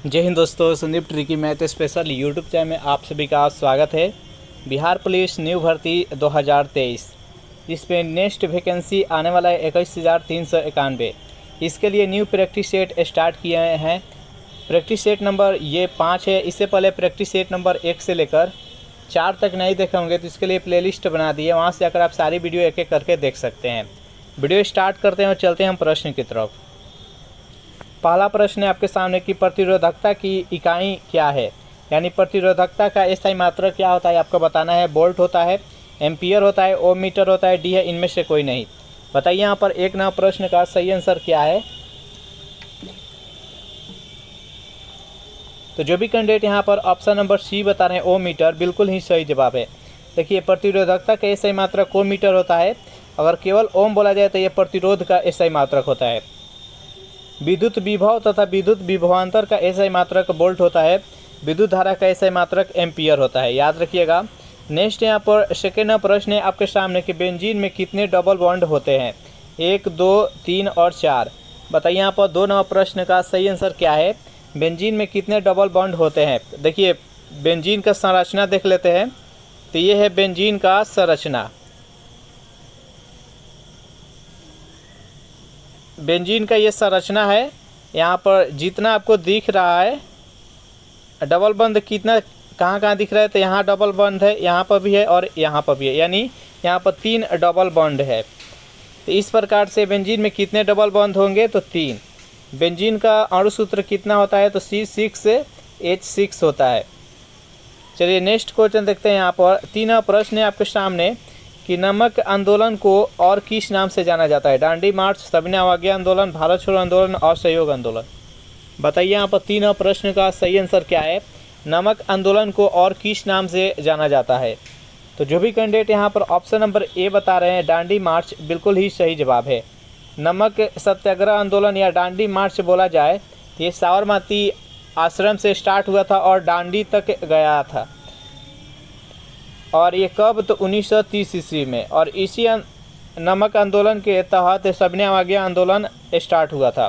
जय हिंद दोस्तों, Sandeep tricky math special YouTube channel में आप सभी का स्वागत है। बिहार पुलिस न्यू भर्ती 2023 इस पे नेक्स्ट वैकेंसी आने वाला है 21,391। इसके लिए न्यू प्रैक्टिस सेट स्टार्ट किए हैं। प्रैक्टिस सेट नंबर ये 5 है। इससे पहले प्रैक्टिस सेट नंबर 1 से लेकर 4 तक नहीं देखे होंगे तो इसके लिए प्लेलिस्ट बना दी है, वहाँ से आकर आप सारी वीडियो एक एक करके देख सकते हैं। वीडियो स्टार्ट करते हैं और चलते हैं हम प्रश्न की तरफ। पहला प्रश्न है आपके सामने कि प्रतिरोधकता की इकाई क्या है, यानी प्रतिरोधकता का एसआई मात्रक क्या होता है आपको बताना है। वोल्ट होता है, एम्पियर होता है, ओम मीटर होता है, डी है, इनमें से कोई नहीं। बताइए यहाँ पर एक नंबर प्रश्न का सही आंसर क्या है। तो जो भी कैंडिडेट यहाँ पर ऑप्शन नंबर सी बता रहे हैं ओम मीटर, बिल्कुल ही सही जवाब है। देखिए प्रतिरोधकता का एसआई मात्रक ओम मीटर होता है। अगर केवल ओम बोला जाए तो ये प्रतिरोध का एसआई मात्रक होता है। विद्युत विभव तथा विद्युत विभवांतर का एसआई मात्रक वोल्ट होता है। विद्युत धारा का एसआई मात्रक एम्पियर होता है, याद रखिएगा। नेक्स्ट यहाँ पर सेकेंड प्रश्न है आपके सामने कि बेंजीन में कितने डबल बॉन्ड होते हैं, 1, 2, 3 और 4। बताइए यहाँ पर 2 नंबर प्रश्न का सही आंसर क्या है। बेंजीन में कितने डबल बॉन्ड होते हैं। देखिए बेंजीन का संरचना देख लेते हैं। तो ये है बेंजीन का संरचना। बेंजीन का ये संरचना है। यहाँ पर जितना आपको दिख रहा है डबल बॉन्ड कितना कहाँ कहाँ दिख रहा है, तो यहाँ डबल बॉन्ड है, यहाँ पर भी है और यहाँ पर भी है, यानी यहाँ पर 3 डबल बॉन्ड है। तो इस प्रकार से बेंजीन में कितने डबल बॉन्ड होंगे, तो 3। बेंजीन का अणु सूत्र कितना होता है, तो C6H6 होता है। चलिए नेक्स्ट क्वेश्चन देखते हैं। यहाँ पर 3 प्रश्न है आपके सामने कि नमक आंदोलन को और किस नाम से जाना जाता है। डांडी मार्च, सविनय अवज्ञा आंदोलन, भारत छोड़ो आंदोलन, असहयोग आंदोलन। बताइए यहाँ पर 3 प्रश्न का सही आंसर क्या है। नमक आंदोलन को और किस नाम से जाना जाता है। तो जो भी कैंडिडेट यहाँ पर ऑप्शन नंबर ए बता रहे हैं डांडी मार्च, बिल्कुल ही सही जवाब है। नमक सत्याग्रह आंदोलन या डांडी मार्च बोला जाए तो ये साबरमती आश्रम से स्टार्ट हुआ था और डांडी तक गया था। और ये कब, तो 1930 ईस्वी में। और इसी नमक आंदोलन के तहत सविनय अवज्ञा आंदोलन स्टार्ट हुआ था।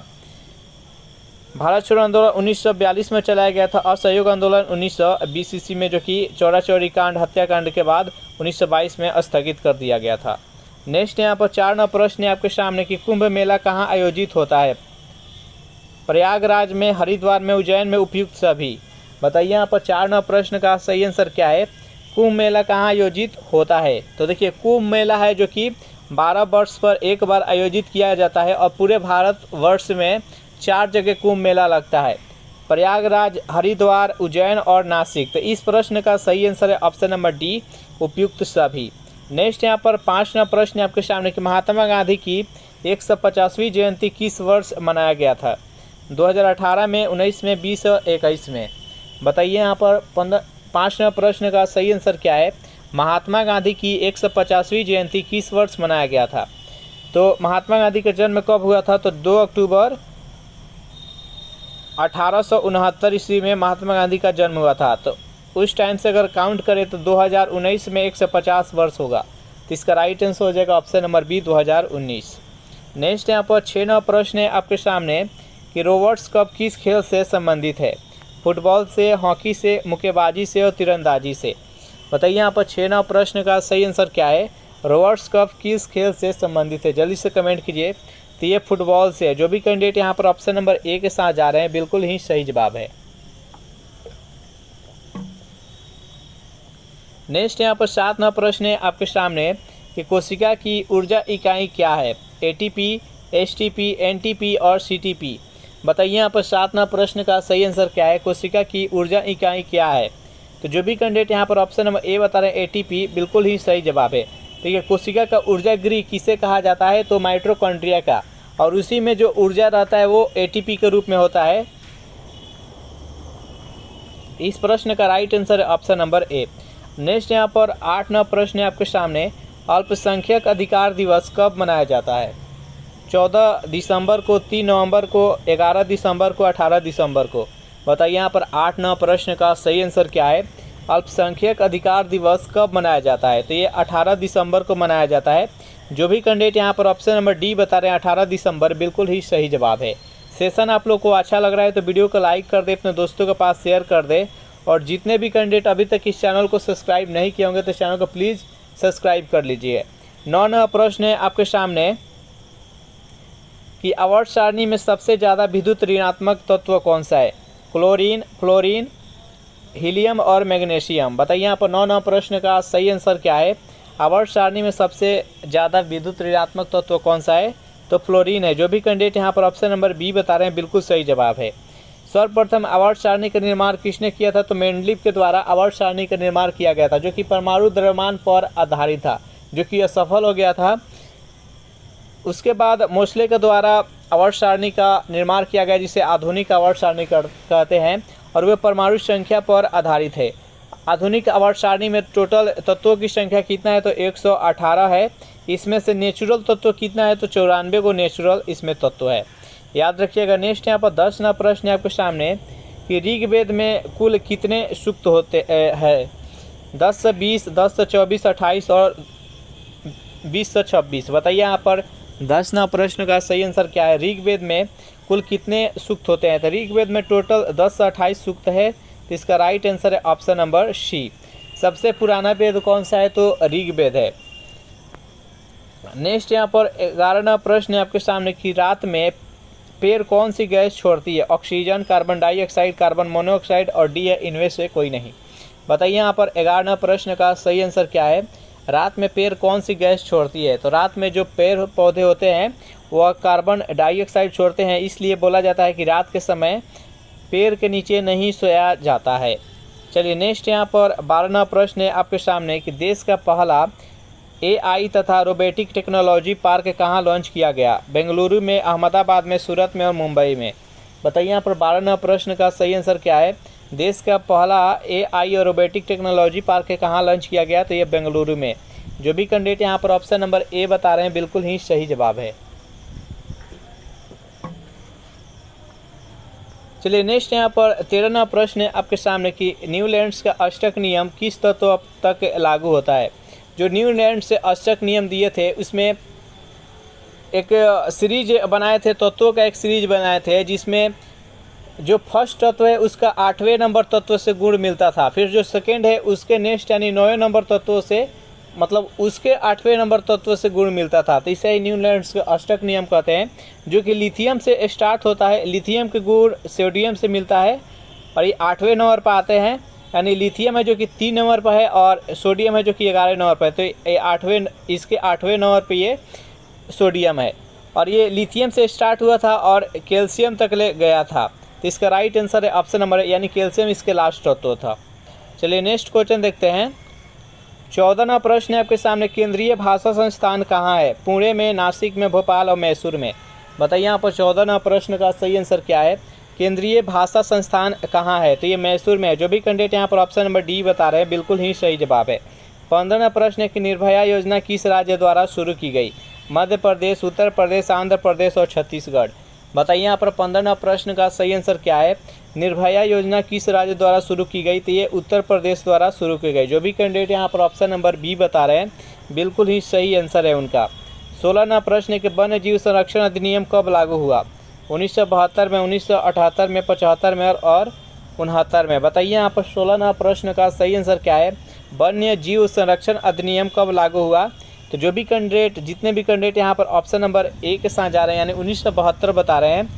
भारत छोड़ो आंदोलन 1942 में चलाया गया था। असहयोग आंदोलन 1920 ईस्वी में, जो कि चौरा चौरी कांड हत्याकांड के बाद 1922 में स्थगित कर दिया गया था। नेक्स्ट यहाँ पर 4 नंबर प्रश्न है आपके सामने कि कुंभ मेला कहाँ आयोजित होता है। प्रयागराज में, हरिद्वार में, उज्जैन में, उपयुक्त सभी। बताइए यहाँ पर 4 नंबर प्रश्न का सही आंसर क्या है। कुंभ मेला कहाँ आयोजित होता है। तो देखिए कुंभ मेला है जो कि 12 वर्ष पर एक बार आयोजित किया जाता है और पूरे भारत वर्ष में 4 जगह कुंभ मेला लगता है। प्रयागराज, हरिद्वार, उज्जैन और नासिक। तो इस प्रश्न का सही आंसर है ऑप्शन नंबर डी, उपयुक्त सभी। नेक्स्ट यहाँ पर 5 नंबर प्रश्न आपके सामने कि महात्मा गांधी की 150वीं जयंती किस वर्ष मनाया गया था। 2018 में, 19 में, 20 और 21 में। बताइए यहाँ पर 5 नंबर प्रश्न का सही आंसर क्या है। महात्मा गांधी की 150वीं जयंती किस वर्ष मनाया गया था। तो महात्मा गांधी का जन्म कब हुआ था, तो 2 अक्टूबर 1869 ईस्वी में महात्मा गांधी का जन्म हुआ था। तो उस टाइम से अगर काउंट करें तो 2019 में 150 वर्ष होगा। तो इसका राइट आंसर हो जाएगा ऑप्शन नंबर बी, 2019। नेक्स्ट यहाँ पर 6 नंबर प्रश्न है आपके सामने कि रोवर्स कप किस खेल से संबंधित है। फुटबॉल से, हॉकी से, मुक्केबाजी से और तीरंदाजी से। बताइए यहाँ पर 6 नंबर प्रश्न का सही आंसर क्या है। रोवर्स कप किस खेल से संबंधित है, जल्दी से कमेंट कीजिए। तो ये फुटबॉल से है। जो भी कैंडिडेट यहाँ पर ऑप्शन नंबर ए के साथ जा रहे हैं, बिल्कुल ही सही जवाब है। नेक्स्ट यहाँ पर 7 नंबर प्रश्न है आपके सामने कि कोशिका की ऊर्जा इकाई क्या है। ATP, STP, NTP और CTP। बताइए यहाँ पर 7 नंबर प्रश्न का सही आंसर क्या है। कोशिका की ऊर्जा इकाई क्या है। तो जो भी कैंडिडेट यहाँ पर ऑप्शन नंबर ए बता रहे हैं ATP, बिल्कुल ही सही जवाब है। तो ये कोशिका का ऊर्जा गृह किसे कहा जाता है, तो माइटोकॉन्ड्रिया का। और उसी में जो ऊर्जा रहता है वो ATP के रूप में होता है। इस प्रश्न का राइट आंसर है ऑप्शन नंबर ए। नेक्स्ट यहाँ पर 8 नंबर प्रश्न है आपके सामने। अल्पसंख्यक अधिकार दिवस कब मनाया जाता है। 14 दिसंबर को, 3 नवंबर को, 11 दिसंबर को, 18 दिसंबर को। बताइए यहाँ पर 8 नंबर प्रश्न का सही आंसर क्या है। अल्पसंख्यक अधिकार दिवस कब मनाया जाता है, तो ये 18 दिसंबर को मनाया जाता है। जो भी कैंडिडेट यहाँ पर ऑप्शन नंबर डी बता रहे हैं 18 दिसंबर, बिल्कुल ही सही जवाब है। सेशन आप लोग को अच्छा लग रहा है तो वीडियो को लाइक कर दे, अपने दोस्तों के पास शेयर कर दे। और जितने भी कैंडिडेट अभी तक इस चैनल को सब्सक्राइब नहीं किए होंगे तो चैनल को प्लीज़ सब्सक्राइब कर लीजिए। 9वां प्रश्न है आपके सामने कि आवर्त सारणी में सबसे ज़्यादा विद्युत ऋणात्मक तत्व कौन सा है? क्लोरीन, फ्लोरीन, हीलियम और मैग्नीशियम। बताइए यहाँ पर 9वां प्रश्न का सही आंसर क्या है? आवर्त सारणी में सबसे ज़्यादा विद्युत ऋणात्मक तत्व कौन सा है? तो फ्लोरीन है। जो भी कैंडिडेट यहाँ पर ऑप्शन नंबर बी बता रहे हैं बिल्कुल सही जवाब है। सर्वप्रथम आवर्त सारणी का निर्माण किसने किया था? तो मेंडलीव के द्वारा आवर्त सारणी का निर्माण किया गया था, जो कि परमाणु द्रव्यमान पर आधारित था, जो कि असफल हो गया था। उसके बाद मोस्ले के द्वारा आवर्त सारणी का निर्माण किया गया, जिसे आधुनिक आवर्त सारणी कहते हैं, और वे परमाणु संख्या पर आधारित है। आधुनिक आवर्त सारणी में टोटल तत्वों की संख्या कितना है? तो 118 है। इसमें से नेचुरल तत्व कितना है? तो 94 को नेचुरल इसमें तत्व है, याद रखिएगा। नेक्स्ट यहाँ पर 10वां प्रश्न है आपके सामने कि ऋग्वेद में कुल कितने सूक्त होते हैं? 10 से 20, 10 से 24, 28 और 20 से 26। बताइए यहाँ पर 10वां प्रश्न का सही आंसर क्या है? ऋग्वेद में कुल कितने सूक्त होते हैं? तो ऋग्वेद में टोटल 10 से 28 सूक्त है, तो इसका राइट आंसर है ऑप्शन नंबर सी। सबसे पुराना वेद कौन सा है? तो ऋग्वेद है। नेक्स्ट यहाँ पर 11वां प्रश्न है आपके सामने कि रात में पेड़ कौन सी गैस छोड़ती है? Oxygen, carbon dioxide, carbon monoxide और डी है इनमें से कोई नहीं। बताइए यहाँ पर 11वां प्रश्न का सही आंसर क्या है? रात में पेड़ कौन सी गैस छोड़ती है? तो रात में जो पेड़ पौधे होते हैं वह कार्बन डाइऑक्साइड छोड़ते हैं, इसलिए बोला जाता है कि रात के समय पेड़ के नीचे नहीं सोया जाता है। चलिए नेक्स्ट यहाँ पर 12वां प्रश्न है आपके सामने कि देश का पहला AI तथा रोबोटिक टेक्नोलॉजी पार्क कहाँ लॉन्च किया गया? बेंगलुरु में, अहमदाबाद में, सूरत में और मुंबई में। बताइए यहाँ पर 12वां प्रश्न का सही आंसर क्या है? देश का पहला AI और रोबोटिक टेक्नोलॉजी पार्क कहाँ लॉन्च किया गया? तो ये बेंगलुरु में। जो भी कैंडिडेट यहाँ पर ऑप्शन नंबर ए बता रहे हैं बिल्कुल ही सही जवाब है। चलिए नेक्स्ट यहाँ पर 13वां प्रश्न है आपके सामने कि न्यूलैंड्स का अष्टक नियम किस तत्व तक लागू होता है? जो न्यूलैंड से अष्टक नियम दिए थे उसमें एक सीरीज बनाए थे, तत्वों का एक सीरीज बनाए थे, जिसमें जो फर्स्ट तत्व है उसका 8वें नंबर तत्व से गुण मिलता था, फिर जो सेकेंड है उसके नेक्स्ट यानी 9वें नंबर तत्वों से, मतलब उसके 8वें नंबर तत्व से गुण मिलता था। तो इसे न्यूलैंड्स के अष्टक नियम कहते हैं, जो कि लिथियम से स्टार्ट होता है। लिथियम के गुण सोडियम से मिलता है और ये 8वें नंबर पर आते हैं, यानी लिथियम है जो कि 3 नंबर पर है और सोडियम है जो कि 11 नंबर पर है। तो ये 8वें नंबर पर ये सोडियम है, और ये लिथियम से स्टार्ट हुआ था और कैल्शियम तक ले गया था। तो इसका राइट आंसर है ऑप्शन नंबर है, यानी कैल्शियम इसके लास्ट तत्व था। चलिए नेक्स्ट क्वेश्चन देखते हैं। 14वां प्रश्न है आपके सामने, केंद्रीय भाषा संस्थान कहाँ है? पुणे में, नासिक में, भोपाल और मैसूर में। बताइए यहाँ पर 14वां प्रश्न का सही आंसर क्या है? केंद्रीय भाषा संस्थान कहाँ है? तो ये मैसूर में है। जो भी कैंडिडेट यहाँ पर ऑप्शन नंबर डी बता रहे हैं बिल्कुल ही सही जवाब है। 15वां प्रश्न है कि निर्भया योजना किस राज्य द्वारा शुरू की गई? मध्य प्रदेश, उत्तर प्रदेश, आंध्र प्रदेश और छत्तीसगढ़। बताइए यहाँ पर 15वां प्रश्न का सही आंसर क्या है? निर्भया योजना किस राज्य द्वारा शुरू की गई? तो ये उत्तर प्रदेश द्वारा शुरू की गई। जो भी कैंडिडेट यहाँ पर ऑप्शन नंबर बी बता रहे हैं बिल्कुल ही सही आंसर है उनका। 16वां प्रश्न है कि वन्य जीव संरक्षण अधिनियम कब लागू हुआ? 1972 में, 1978 में, 75 में और 69 में। बताइए यहाँ पर 16वां प्रश्न का सही आंसर क्या है? वन्य जीव संरक्षण अधिनियम कब लागू हुआ? तो जो भी कैंडिडेट, जितने भी कैंडिडेट यहाँ पर ऑप्शन नंबर ए के साथ जा रहे हैं यानी 1972 बता रहे हैं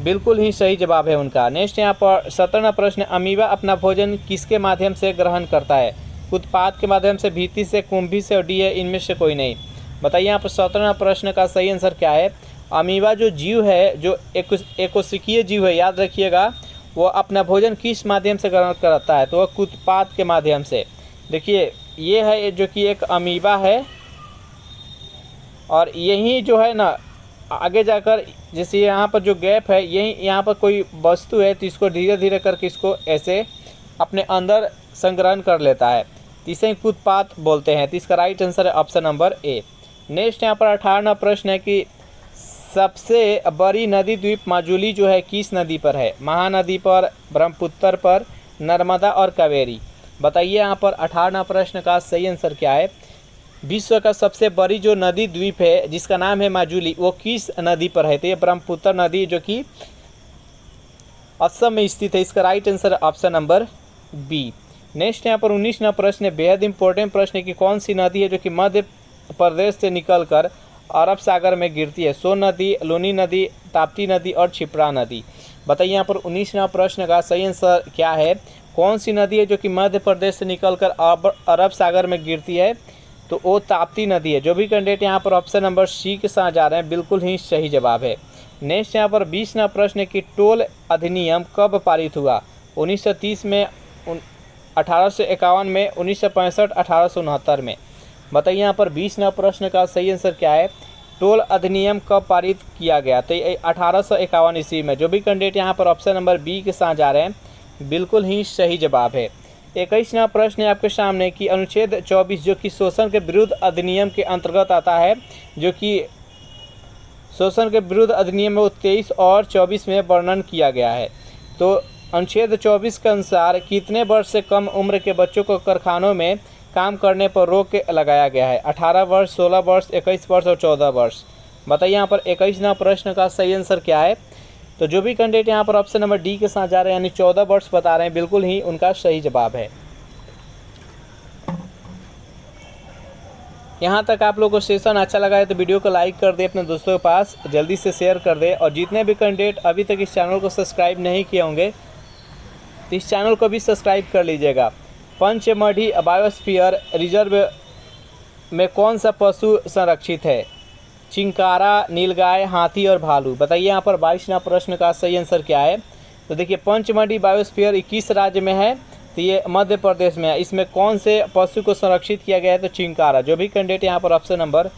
बिल्कुल ही सही जवाब है उनका। नेक्स्ट यहाँ पर 17वां प्रश्न, अमीबा अपना भोजन किसके माध्यम से ग्रहण करता है? उत्पाद के माध्यम से, भीति से, कुंभी से और डी है इनमें से कोई नहीं। बताइए यहाँ पर 17वां प्रश्न का सही आंसर क्या है? अमीबा जो जीव है, जो एकोशिकीय जीव है, याद रखिएगा, वो अपना भोजन किस माध्यम से ग्रहण करता है? तो वह उत्पाद के माध्यम से। देखिए ये है जो कि एक अमीबा है, और यही जो है ना आगे जाकर जैसे यहाँ पर जो गैप है, यही यहाँ पर कोई वस्तु है तो इसको धीरे धीरे करके इसको ऐसे अपने अंदर संग्रहण कर लेता है, इसे उत्पाद बोलते हैं। तो इसका राइट आंसर है ऑप्शन नंबर ए। नेक्स्ट यहाँ पर 18वां प्रश्न है कि सबसे बड़ी नदी द्वीप माजुली जो है किस नदी पर है? महानदी पर, ब्रह्मपुत्र पर, नर्मदा और कावेरी। बताइए यहाँ पर 18वां प्रश्न का सही आंसर क्या है? विश्व का सबसे बड़ी जो नदी द्वीप है जिसका नाम है माजुली, वो किस नदी पर है? तो ये ब्रह्मपुत्र नदी जो कि असम में स्थित है। इसका right answer option number B. Next यहाँ पर 19वां प्रश्न है, बेहद इंपॉर्टेंट प्रश्न है कि कौन सी नदी है जो कि मध्य प्रदेश से निकलकर अरब सागर में गिरती है? सोन नदी, लूनी नदी, ताप्ती नदी और क्षिप्रा नदी। बताइए यहाँ पर 19वां प्रश्न का सही आंसर क्या है? कौन सी नदी है जो कि मध्य प्रदेश से निकलकर अरब सागर में गिरती है? तो वो ताप्ती नदी है। जो भी कैंडिडेट यहाँ पर ऑप्शन नंबर सी के साथ जा रहे हैं बिल्कुल ही सही जवाब है। नेक्स्ट यहाँ पर 20वां प्रश्न है कि टोल अधिनियम कब पारित हुआ? 1930 में, 1851 में, 1965, 1869 में। बताइए यहाँ पर 20वां प्रश्न का सही आंसर क्या है? टोल अधिनियम कब पारित किया गया? तो 1851 ईस्वी में। जो भी कैंडिडेट यहाँ पर ऑप्शन नंबर बी के साथ जा रहे हैं बिल्कुल ही सही जवाब है। 21वां प्रश्न है आपके सामने कि अनुच्छेद 24 जो कि शोषण के विरुद्ध अधिनियम के अंतर्गत आता है, जो कि शोषण के विरुद्ध अधिनियम में 23 और 24 में वर्णन किया गया है। तो अनुच्छेद 24 के अनुसार कितने वर्ष से कम उम्र के बच्चों को कारखानों में काम करने पर रोक लगाया गया है? 18 वर्ष, 16 वर्ष, 21 वर्ष और 14 वर्ष। बताइए यहाँ पर 21वां प्रश्न का सही आंसर क्या है? तो जो भी कैंडिडेट यहाँ पर ऑप्शन नंबर डी के साथ जा रहे हैं यानी 14 वर्ष बता रहे हैं बिल्कुल ही उनका सही जवाब है। यहाँ तक आप लोगों को सेशन अच्छा लगा है तो वीडियो को लाइक कर दे, अपने दोस्तों के पास जल्दी से शेयर कर दे, और जितने भी कैंडिडेट अभी तक इस चैनल को सब्सक्राइब नहीं किए होंगे तो इस चैनल को भी सब्सक्राइब कर लीजिएगा। पंचमढ़ी बायोस्फीयर रिजर्व में कौन सा पशु संरक्षित है? चिंकारा, नीलगाय, हाथी और भालू। बताइए यहाँ पर 22वां प्रश्न का सही आंसर क्या है? तो देखिए पंचमढ़ी बायोस्फीयर 21 राज्य में है, तो ये मध्य प्रदेश में है। इसमें कौन से पशु को संरक्षित किया गया है? तो चिंकारा। जो भी कैंडिडेट यहाँ पर ऑप्शन नंबर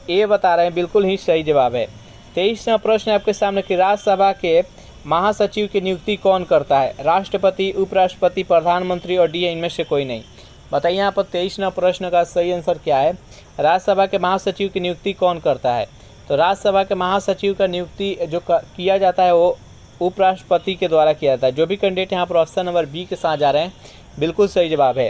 ए बता रहे हैं बिल्कुल ही सही जवाब है। 23वां प्रश्न आपके सामने कि राज्यसभा के महासचिव की नियुक्ति कौन करता है? राष्ट्रपति, उपराष्ट्रपति, प्रधानमंत्री और डी इनमें से कोई नहीं। बताइए यहाँ पर 23वां प्रश्न का सही आंसर क्या है? राज्यसभा के महासचिव की नियुक्ति कौन करता है? तो राज्यसभा के महासचिव का नियुक्ति जो किया जाता है वो उपराष्ट्रपति के द्वारा किया जाता है। जो भी कैंडिडेट यहाँ पर ऑप्शन नंबर बी के साथ जा रहे हैं बिल्कुल सही जवाब है।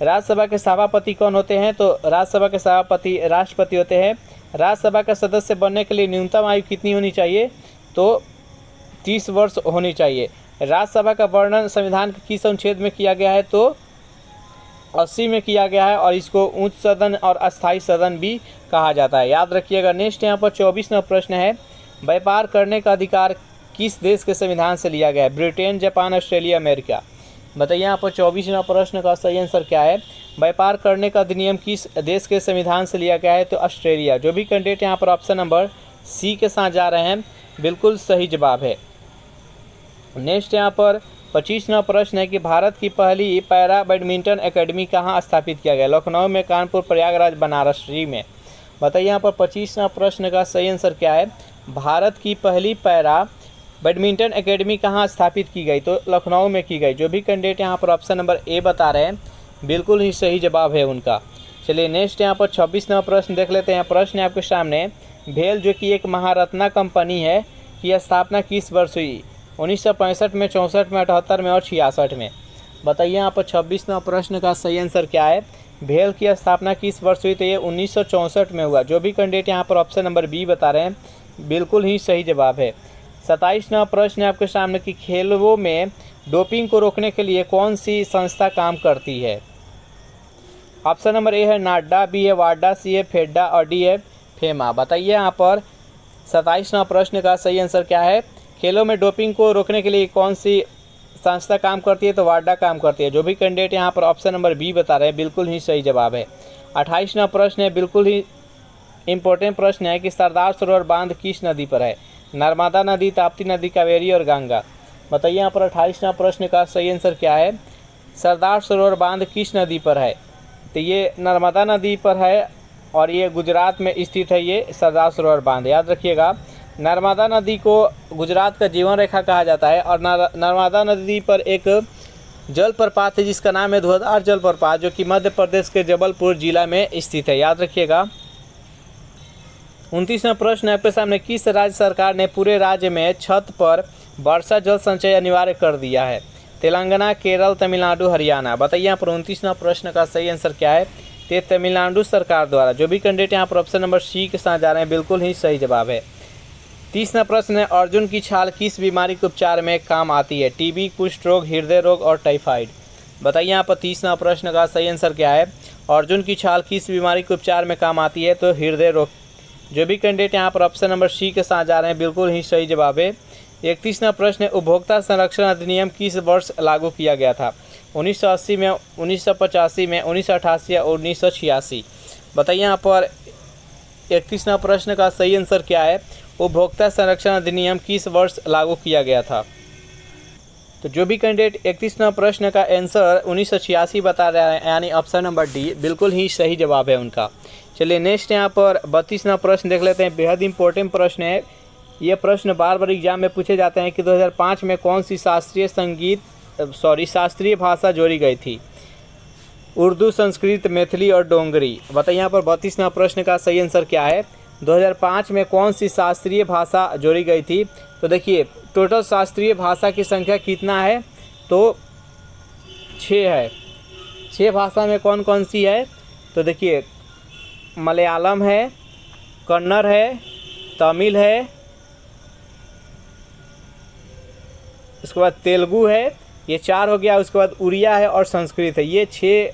राज्यसभा के सभापति कौन होते हैं? तो राज्यसभा के सभापति राष्ट्रपति होते हैं। राज्यसभा का सदस्य बनने के लिए न्यूनतम आयु कितनी होनी चाहिए? तो 30 वर्ष होनी चाहिए। राज्यसभा का वर्णन संविधान के किस अनुच्छेद में किया गया है? तो 80 में किया गया है, और इसको उच्च सदन और अस्थायी सदन भी कहा जाता है, याद रखिएगा। नेक्स्ट यहाँ पर 24वां प्रश्न है, व्यापार करने का अधिकार किस देश के संविधान से लिया गया है? Britain, Japan, Australia, America. बताइए यहाँ पर 24वां प्रश्न का सही आंसर क्या है? व्यापार करने का अधिनियम किस देश के संविधान से लिया गया है? तो ऑस्ट्रेलिया। जो भी कैंडिडेट यहाँ पर ऑप्शन नंबर सी के साथ जा रहे हैं बिल्कुल सही जवाब है। नेक्स्ट यहाँ पर 25वां प्रश्न है कि भारत की पहली पैरा बैडमिंटन एकेडमी कहाँ स्थापित किया गया? लखनऊ में, कानपुर, प्रयागराज, बनारसी में। बताइए यहाँ पर 25वां प्रश्न का सही आंसर क्या है? भारत की पहली पैरा बैडमिंटन एकेडमी कहाँ स्थापित की गई? तो लखनऊ में की गई। जो भी कैंडिडेट यहाँ पर ऑप्शन नंबर ए बता रहे हैं बिल्कुल ही सही जवाब है उनका। चलिए नेक्स्ट यहाँ पर 26वां प्रश्न देख लेते हैं। प्रश्न है आपके सामने, भेल जो कि एक महारत्ना कंपनी है की स्थापना किस वर्ष हुई? 1965 में, 64 में, 78 में और 66 में। बताइए यहाँ पर 26वां प्रश्न का सही आंसर क्या है? भेल की स्थापना किस वर्ष हुई? तो ये 1964 में हुआ। जो भी कैंडिडेट यहाँ पर ऑप्शन नंबर बी बता रहे हैं बिल्कुल ही सही जवाब है। 27वां प्रश्न है आपके सामने कि खेलों में डोपिंग को रोकने के लिए कौन सी संस्था काम करती है? ऑप्शन नंबर ए है नाडा, बी है वाडा, सी है फेडा और डी है फेमा। बताइए यहाँ पर 27वां प्रश्न का सही आंसर क्या है? खेलों में डोपिंग को रोकने के लिए कौन सी संस्था काम करती है? तो वाडा काम करती है। जो भी कैंडिडेट यहाँ पर ऑप्शन नंबर बी बता रहे हैं बिल्कुल ही सही जवाब है। 28वां प्रश्न है, बिल्कुल ही इम्पोर्टेंट प्रश्न है कि सरदार सरोवर बांध किस नदी पर है? नर्मदा नदी, ताप्ती नदी, कावेरी और गंगा। बताइए यहाँ पर 28वां प्रश्न का सही आंसर क्या है? सरदार सरोवर बांध किस नदी पर है? तो ये नर्मदा नदी पर है और ये गुजरात में स्थित है ये सरदार सरोवर बांध, याद रखिएगा। नर्मदा नदी को गुजरात का जीवन रेखा कहा जाता है और नर्मदा नदी पर एक जलप्रपात है जिसका नाम है धुआंधार जलप्रपात, जो कि मध्य प्रदेश के जबलपुर जिला में स्थित है, याद रखिएगा। 29वां प्रश्न आपके सामने, किस राज्य सरकार ने पूरे राज्य में छत पर वर्षा जल संचय अनिवार्य कर दिया है? तेलंगाना, केरल, तमिलनाडु, हरियाणा। बताइए यहाँ पर 29वां प्रश्न का सही आंसर क्या है? ये तमिलनाडु सरकार द्वारा। जो भी कैंडिडेट यहाँ पर ऑप्शन नंबर सी के साथ जा रहे हैं बिल्कुल ही सही जवाब है। 30वां प्रश्न है, अर्जुन की छाल किस बीमारी के उपचार में काम आती है? टीबी, कुष्ठ रोग, हृदय रोग और टाइफाइड। बताइए यहाँ पर 30वां प्रश्न का सही आंसर क्या है? अर्जुन की छाल किस बीमारी के उपचार में काम आती है? तो हृदय रोग। जो भी कैंडिडेट यहाँ पर ऑप्शन नंबर सी के साथ जा रहे हैं बिल्कुल ही सही जवाब है। 31वां प्रश्न है, उपभोक्ता संरक्षण अधिनियम किस वर्ष लागू किया गया था? 1980 में, 1985 में, 1988 या 1986। बताइए यहाँ पर 31वां प्रश्न का सही आंसर क्या है? उपभोक्ता संरक्षण अधिनियम किस वर्ष लागू किया गया था? तो जो भी कैंडिडेट 31वां प्रश्न का आंसर 1986 बता रहा है, यानी ऑप्शन नंबर डी बिल्कुल ही सही जवाब है उनका। चलिए नेक्स्ट यहाँ पर 32वां प्रश्न देख लेते हैं। बेहद इंपॉर्टेंट प्रश्न है। ये प्रश्न बार बार एग्जाम में पूछे जाते हैं कि 2005 में कौन सी शास्त्रीय भाषा जोड़ी गई थी? उर्दू, संस्कृत, मैथिली और डोंगरी। बताइए यहाँ पर 32वां प्रश्न का सही आंसर क्या है? 2005 में कौन सी शास्त्रीय भाषा जोड़ी गई थी? तो देखिए टोटल शास्त्रीय भाषा की संख्या कितना है? तो 6 है। 6 भाषा में कौन कौन सी है? तो देखिए मलयालम है, कन्नड़ है, तमिल है, उसके बाद तेलुगु है, ये 4 हो गया। उसके बाद उड़िया है और संस्कृत है। ये 6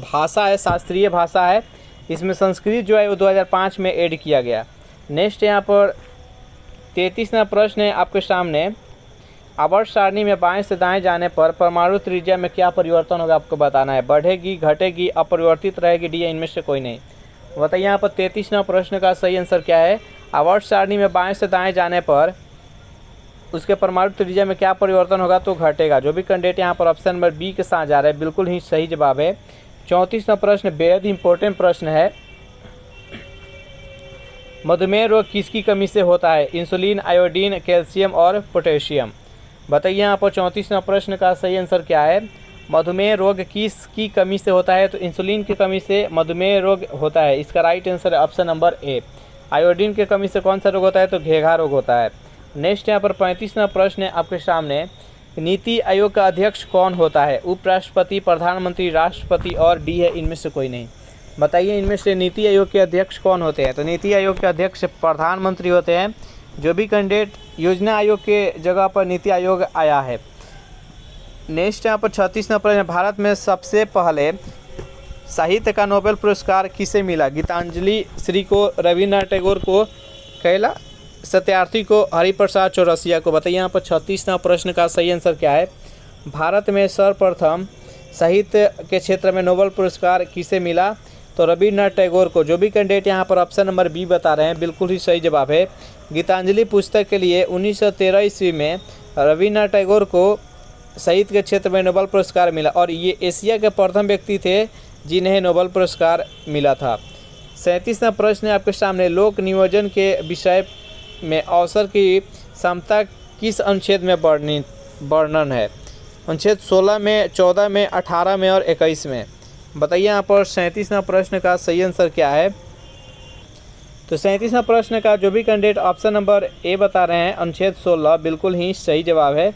भाषा है, शास्त्रीय भाषा है। इसमें संस्कृत जो है वो 2005 में ऐड किया गया। नेक्स्ट यहाँ पर 33वां प्रश्न है आपके सामने। आवर्त सारणी में बाएं से दाएं जाने पर परमाणु त्रिज्या में क्या परिवर्तन होगा आपको बताना है। बढ़ेगी, घटेगी, अपरिवर्तित रहेगी, डी या इनमें से कोई नहीं। बताइए यहाँ पर 33वां प्रश्न का सही आंसर क्या है? आवर्त सारणी में बाएं से दाएं जाने पर उसके परमाणु त्रिज्या में क्या परिवर्तन होगा? तो घटेगा। जो भी कैंडिडेट यहाँ पर ऑप्शन नंबर बी के साथ जा रहे हैं बिल्कुल ही सही जवाब है। 34वां प्रश्न बेहद इंपॉर्टेंट प्रश्न है। मधुमेह रोग किसकी कमी से होता है? इंसुलिन, आयोडीन, कैल्शियम और पोटेशियम। बताइए यहाँ पर 34वां प्रश्न का सही आंसर क्या है? मधुमेह रोग किसकी कमी से होता है? तो इंसुलिन की कमी से मधुमेह रोग होता है। इसका राइट आंसर है ऑप्शन नंबर ए। आयोडीन की कमी से कौन सा रोग होता है? तो घेघा रोग होता है। नेक्स्ट यहाँ पर 35वां प्रश्न है आपके सामने। नीति आयोग का अध्यक्ष कौन होता है? उपराष्ट्रपति, प्रधानमंत्री, राष्ट्रपति और डी है इनमें से कोई नहीं। बताइए इनमें से नीति आयोग के अध्यक्ष कौन होते हैं? तो नीति आयोग के अध्यक्ष प्रधानमंत्री होते हैं। जो भी कैंडिडेट योजना आयोग के जगह पर नीति आयोग आया है। नेक्स्ट यहाँ पर 36वां प्रश्न, भारत में सबसे पहले साहित्य का नोबेल पुरस्कार किसे मिला? गीतांजलि श्री को, रविन्द्रनाथ टैगोर को, कैला सत्यार्थी को, हरिप्रसाद चौरसिया को। बताइए यहाँ पर 36वां प्रश्न का सही आंसर क्या है? भारत में सर्वप्रथम साहित्य के क्षेत्र में नोबेल पुरस्कार किसे मिला? तो रविन्द्रनाथ टैगोर को। जो भी कैंडिडेट यहाँ पर ऑप्शन नंबर बी बता रहे हैं बिल्कुल ही सही जवाब है। गीतांजलि पुस्तक के लिए 1913 ईस्वी में रविन्द्रनाथ टैगोर को साहित्य के क्षेत्र में नोबेल पुरस्कार मिला और ये एशिया के प्रथम व्यक्ति थे जिन्हें नोबेल पुरस्कार मिला था। 37वां प्रश्न है आपके सामने। लोक नियोजन के विषय में अवसर की समता किस अनुच्छेद में वर्णन है? अनुच्छेद 16 में, 14 में, 18 में और 21 में। बताइए यहाँ पर 37वां प्रश्न का सही आंसर क्या है? तो 37वां प्रश्न का जो भी कैंडिडेट ऑप्शन नंबर ए बता रहे हैं अनुच्छेद 16 बिल्कुल ही सही जवाब है।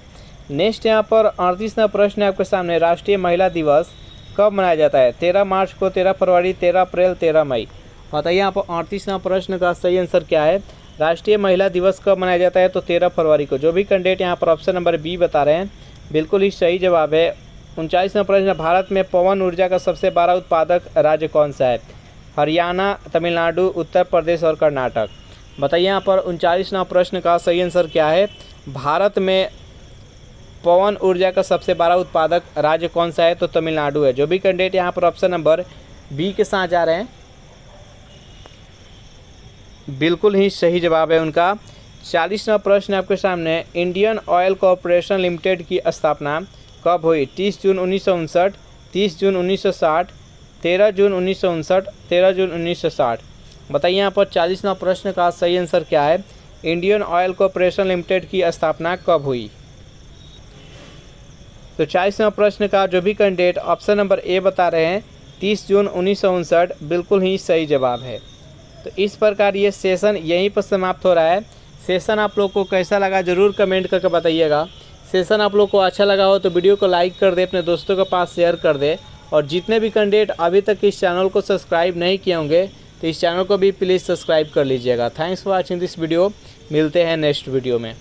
नेक्स्ट यहाँ पर 38वां प्रश्न है आपके सामने। राष्ट्रीय महिला दिवस कब मनाया जाता है? 13 मार्च को, 13 फरवरी, 13 अप्रैल, 13 मई। बताइए यहाँ पर 38वां प्रश्न का सही आंसर क्या है? राष्ट्रीय महिला दिवस कब मनाया जाता है? तो 13 फरवरी को। जो भी कैंडिडेट यहाँ पर ऑप्शन नंबर बी बता रहे हैं बिल्कुल ही सही जवाब है। 39वां प्रश्न, भारत में पवन ऊर्जा का सबसे बड़ा उत्पादक राज्य कौन सा है? हरियाणा, तमिलनाडु, उत्तर प्रदेश और कर्नाटक। बताइए यहाँ पर 39वां प्रश्न का सही आंसर क्या है? भारत में पवन ऊर्जा का सबसे बड़ा उत्पादक राज्य कौन सा है? तो तमिलनाडु है। जो भी कैंडिडेट यहाँ पर ऑप्शन नंबर बी के साथ जा रहे हैं बिल्कुल ही सही जवाब है उनका। 40वां प्रश्न आपके सामने। इंडियन ऑयल कॉरपोरेशन लिमिटेड की स्थापना कब हुई? 30 जून 1959, 30 जून 1960, 13 जून 1959, 13 जून 1960। बताइए यहाँ पर 40वां प्रश्न का सही आंसर क्या है? इंडियन ऑयल कॉरपोरेशन लिमिटेड की स्थापना कब हुई? तो 40वां प्रश्न का जो भी कैंडिडेट ऑप्शन नंबर ए बता रहे हैं 30 जून 1959 बिल्कुल ही सही जवाब है। तो इस प्रकार ये सेशन यहीं पर समाप्त हो रहा है। सेशन आप लोग को कैसा लगा ज़रूर कमेंट करके बताइएगा। सेशन आप लोग को अच्छा लगा हो तो वीडियो को लाइक कर दे, अपने दोस्तों के पास शेयर कर दे और जितने भी कैंडिडेट अभी तक इस चैनल को सब्सक्राइब नहीं किए होंगे तो इस चैनल को भी प्लीज़ सब्सक्राइब कर लीजिएगा। Thanks for watching this video. मिलते हैं नेक्स्ट वीडियो में।